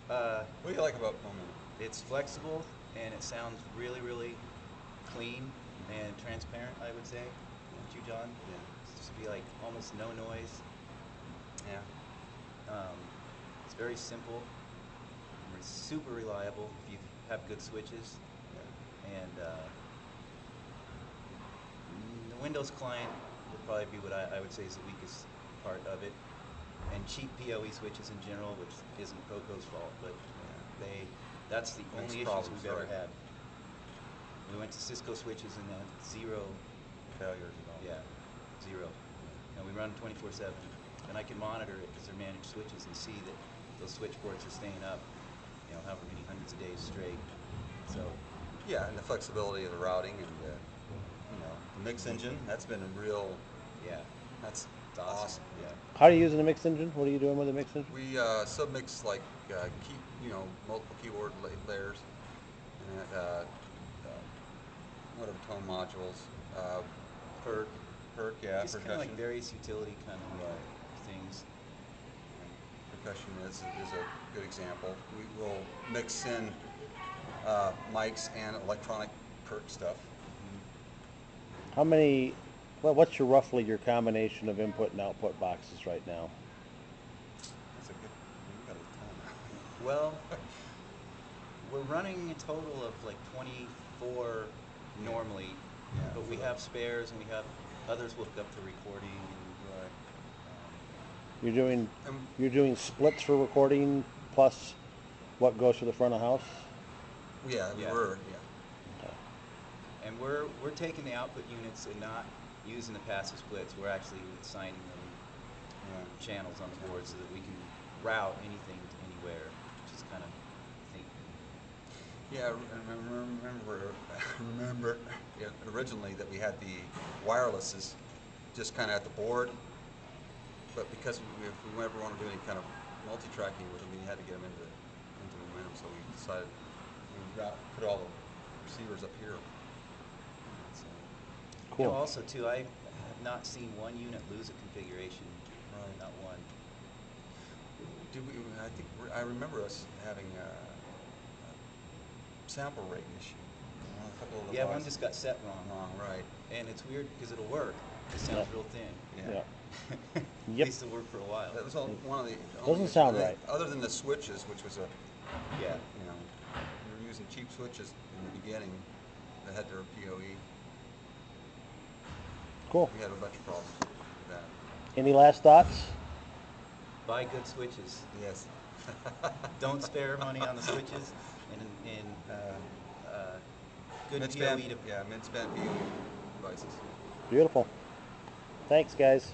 What do you like about momentum? It's flexible and it sounds really, really clean and transparent, I would say. Wouldn't you, John? Yeah. It's just be like almost no noise. Yeah. It's very simple. It's super reliable if you have good switches. And the Windows client would probably be what I would say is the weakest part of it. And cheap PoE switches in general, which isn't Coco's fault, but that's the Makes only issues problems, we've ever right. had. We went to Cisco switches and had zero, Failures at all. yeah, zero. And we run 24/7. And I can monitor it because they're managed switches and see that those switch ports are staying up, however many hundreds of days straight. So, Yeah, and the flexibility of the routing and the mix engine. That's been a real. yeah, That's it's awesome. Yeah. How are you using the mix engine? What are you doing with the mix engine? We submix like multiple keyboard layers, and what are tone modules? Perk. Yeah, Just kind of like various utility kind of things. Percussion is a good example. We will mix in mics and electronic perk stuff. How many? Well, what's roughly your combination of input and output boxes right now? That's a good. You got a ton. Well, we're running a total of like 24 normally, Yeah, but we have spares and we have others will hook up for recording. Right. You're doing splits for recording plus what goes to the front of house. Yeah, we Yeah. were. Yeah. And we're taking the output units and not using the passive splits. We're actually assigning them channels on the board so that we can route anything to anywhere, which is kind of neat. Yeah, remember originally that we had the wirelesses just kind of at the board, but because if we ever want to do any kind of multi-tracking with them, we had to get them into momentum, so we decided we put all the receivers up here. So, Cool. also too, I have not seen one unit lose a configuration. Right. Not one. I remember us having a sample rate issue. A couple of the Yeah, one boxes just got set wrong. right. And it's weird because it'll work. It sounds real thin. Yeah. Yeah. At Yep. least it'll work for a while. That was one of the. Doesn't sound right. Other than the switches, which was Yeah. we were using cheap switches in the beginning that had their PoE. Cool. We had a bunch of problems with that. Any last thoughts? Buy good switches. Yes. Don't spare money on the switches and good Mid-span, PoE to mid-span PoE devices. Beautiful. Thanks, guys.